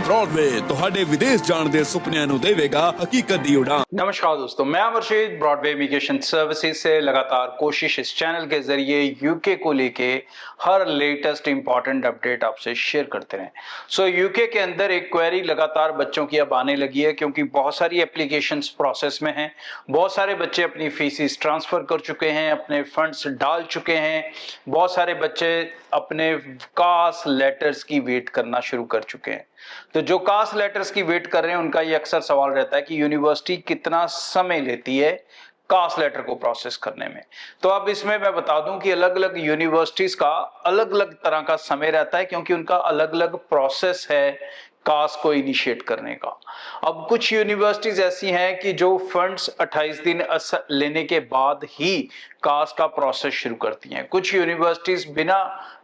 Broadway ਤੁਹਾਡੇ ਵਿਦੇਸ਼ ਜਾਣ ਦੇ ਸੁਪਨਿਆਂ ਨੂੰ ਦੇਵੇਗਾ ਹਕੀਕਤ ਦੀ ਉਡਾਨ। नमस्कार दोस्तों, मैं अमरशीद ब्रॉडवे इमिग्रेशन सर्विसेज से लगातार कोशिश इस चैनल के जरिए यूके को लेके हर लेटेस्ट इंपॉर्टेंट अपडेट आपसे शेयर करते रहें। यूके के अंदर एक क्वेरी लगातार बच्चों की अब आने लगी है क्योंकि बहुत सारी एप्लीकेशंस प्रोसेस में हैं। बहुत सारे बच्चे अपनी फीसिस ट्रांसफर कर चुके हैं, अपने फंड्स डाल चुके हैं। बहुत सारे बच्चे अपने कास्ट लेटर्स की वेट करना शुरू कर चुके हैं। तो जो कास्ट लेटर्स की वेट कर रहे हैं उनका ये अक्सर सवाल रहता है कि यूनिवर्सिटी कितना समय लेती है कास्ट लेटर को प्रोसेस करने में। तो अब इसमें मैं बता दूं कि अलग अलग यूनिवर्सिटीज का अलग अलग तरह का समय रहता है क्योंकि उनका अलग अलग प्रोसेस है कास्ट को इनिशिएट करने का। अब कुछ यूनिवर्सिटीज ऐसी हैं कि जो फंड्स 28 दिन लेने के बाद ही कास्ट का प्रोसेस शुरू करती हैं। कुछ यूनिवर्सिटीज बिना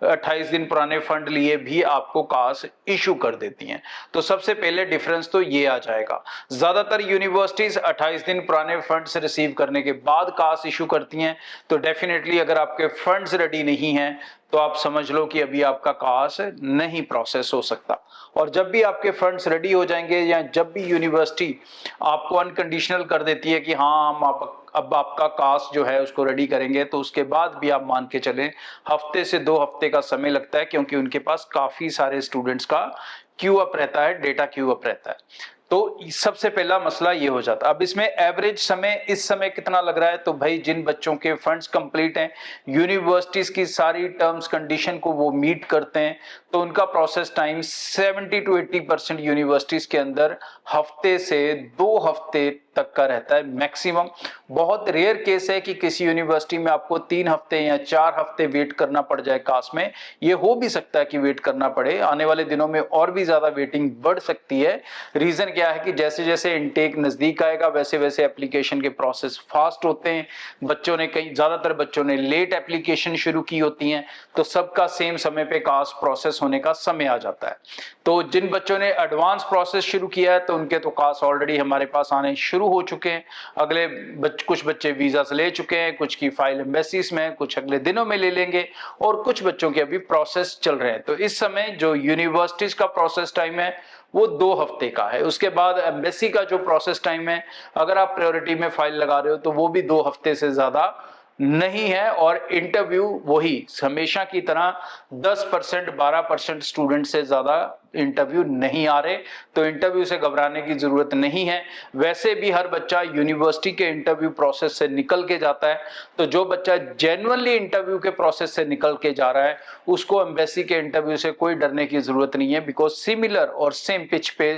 28 दिन पुराने फंड लिए भी आपको कास्ट इशू कर देती हैं। तो सबसे पहले डिफरेंस तो ये आ जाएगा। ज्यादातर यूनिवर्सिटीज 28 दिन पुराने फंड्स रिसीव करने के बाद कास्ट इशू करती हैं। तो डेफिनेटली अगर आपके फंड्स रेडी नहीं हैं तो आप समझ लो कि अभी आपका कास्ट नहीं प्रोसेस हो सकता। और जब भी आपके फंड्स रेडी हो जाएंगे या जब भी यूनिवर्सिटी आपको अनकंडीशनल कर देती है कि हाँ हम अब आपका कास्ट जो है उसको रेडी करेंगे, तो उसके बाद भी आप मान के चलें हफ्ते से 2 हफ्ते का समय लगता है क्योंकि उनके पास काफी सारे स्टूडेंट्स का क्यू अप रहता है, डेटा क्यू अप रहता है। तो सबसे पहला मसला ये हो जाता है। अब इसमें एवरेज समय इस समय कितना लग रहा है, तो भाई जिन बच्चों के फंड्स कंप्लीट हैं, यूनिवर्सिटीज की सारी टर्म्स कंडीशन को वो मीट करते हैं, तो उनका प्रोसेस टाइम 70 to 80% यूनिवर्सिटीज के अंदर हफ्ते से 2 हफ्ते तक का रहता है मैक्सिमम। बहुत रेयर केस है कि किसी यूनिवर्सिटी में आपको 3 हफ्ते या 4 हफ्ते वेट करना पड़ जाए कास्ट में। ये हो भी सकता है कि वेट करना पड़े, आने वाले दिनों में और भी ज्यादा वेटिंग बढ़ सकती है। रीजन क्या है कि जैसे जैसे इनटेक नजदीक आएगा वैसे वैसे एप्लीकेशन के प्रोसेस फास्ट होते हैं। बच्चों ने ज्यादातर बच्चों ने लेट एप्लीकेशन शुरू की होती हैं, तो सबका सेम समय पे कास्ट प्रोसेस होने का समय आ जाता है। तो जिन बच्चों ने एडवांस प्रोसेस शुरू किया है तो उनके तो कास्ट ऑलरेडी हमारे पास आने शुरू हो चुके हैं। अगले कुछ बच्चे वीजा से ले चुके हैं, कुछ की फाइल एम्बेसीज में, कुछ अगले दिनों में ले लेंगे और कुछ बच्चों के अभी प्रोसेस चल रहे हैं। तो इस समय जो यूनिवर्सिटीज का प्रोसेस टाइम है वो 2 हफ्ते का है। उसके बाद एम्बेसी का जो प्रोसेस टाइम है, अगर आप प्रायोरिटी में फाइल लगा रहे हो तो वो भी 2 हफ्ते से ज्यादा नहीं है। और इंटरव्यू वही हमेशा की तरह 10% 12% स्टूडेंट से ज्यादा इंटरव्यू नहीं आ रहे, तो इंटरव्यू से घबराने की जरूरत नहीं है। वैसे भी हर बच्चा यूनिवर्सिटी के इंटरव्यू प्रोसेस से निकल के जाता है, तो जो बच्चा जेन्युइनली इंटरव्यू के प्रोसेस से निकल के जा रहा है उसको एम्बेसी के इंटरव्यू से कोई डरने की जरूरत नहीं है, बिकॉज सिमिलर और सेम पिच पे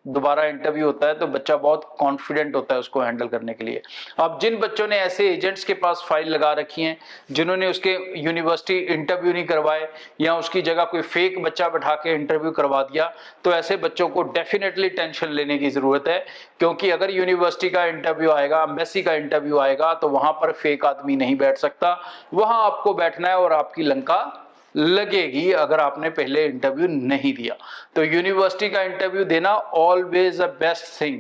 दोबारा इंटरव्यू होता है तो बच्चा बहुत कॉन्फिडेंट होता है उसको हैंडल करने के लिए। अब जिन बच्चों ने ऐसे एजेंट्स के पास फाइल लगा रखी है जिन्होंने उसके यूनिवर्सिटी इंटरव्यू नहीं करवाए या उसकी जगह कोई फेक बच्चा बैठा के इंटरव्यू करवा दिया, तो ऐसे बच्चों को डेफिनेटली टेंशन लेने की जरूरत है। क्योंकि अगर यूनिवर्सिटी का इंटरव्यू आएगा, एम्बेसी का इंटरव्यू आएगा, तो वहां पर फेक आदमी नहीं बैठ सकता, वहां आपको बैठना है और आपकी लंका लगेगी अगर आपने पहले इंटरव्यू नहीं दिया। तो यूनिवर्सिटी का इंटरव्यू देना ऑलवेज अ बेस्ट थिंग।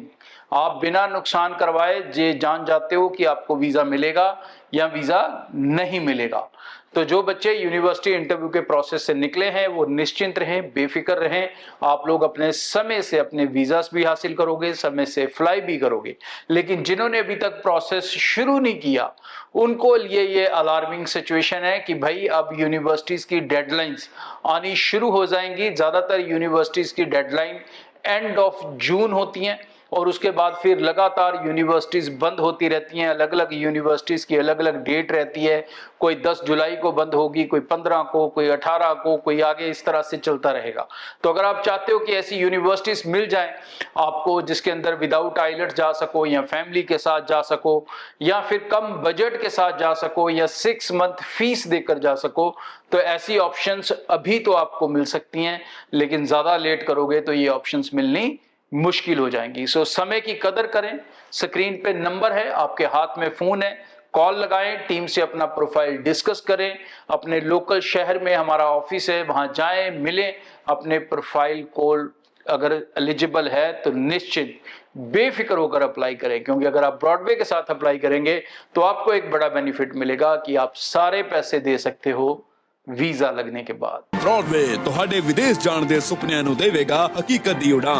आप बिना नुकसान करवाए जे जान जाते हो कि आपको वीजा मिलेगा या वीजा नहीं मिलेगा। तो जो बच्चे यूनिवर्सिटी इंटरव्यू के प्रोसेस से निकले हैं वो निश्चिंत रहें, बेफिक्र रहें। आप लोग अपने समय से अपने वीजास भी हासिल करोगे, समय से फ्लाई भी करोगे। लेकिन जिन्होंने अभी तक प्रोसेस शुरू नहीं किया उनको लिए ये अलार्मिंग सिचुएशन है कि भाई अब यूनिवर्सिटीज की डेडलाइंस आनी शुरू हो जाएंगी। ज्यादातर यूनिवर्सिटीज की डेडलाइन एंड ऑफ जून होती हैं और उसके बाद फिर लगातार यूनिवर्सिटीज बंद होती रहती हैं। अलग अलग यूनिवर्सिटीज की अलग अलग डेट रहती है, कोई 10 जुलाई को बंद होगी, कोई 15 को, कोई 18 को, कोई आगे, इस तरह से चलता रहेगा। तो अगर आप चाहते हो कि ऐसी यूनिवर्सिटीज मिल जाए आपको जिसके अंदर विदाउट आइलेट्स जा सको या फैमिली के साथ जा सको या फिर कम बजट के साथ जा सको या 6 मंथ फीस देकर जा सको, तो ऐसी ऑप्शंस अभी तो आपको मिल सकती हैं, लेकिन ज्यादा लेट करोगे तो ये ऑप्शंस मिलनी मुश्किल हो जाएंगी। सो समय की कदर करें। स्क्रीन पे नंबर है, आपके हाथ में फोन है, कॉल लगाएं, टीम से अपना प्रोफाइल डिस्कस करें। अपने लोकल शहर में हमारा ऑफिस है, वहां जाएं, मिलें, अपने प्रोफाइल को अगर एलिजिबल है तो निश्चित बेफिक्र होकर अप्लाई करें। क्योंकि अगर आप ब्रॉडवे के साथ अप्लाई करेंगे तो आपको एक बड़ा बेनिफिट मिलेगा कि आप सारे पैसे दे सकते हो वीजा लगने के बाद। ब्रॉडवे ਤੁਹਾਡੇ ਵਿਦੇਸ਼ ਜਾਣ ਦੇ ਸੁਪਨਿਆਂ ਨੂੰ ਦੇਵੇਗਾ ਹਕੀਕਤ ਦੀ ਉਡਾਨ।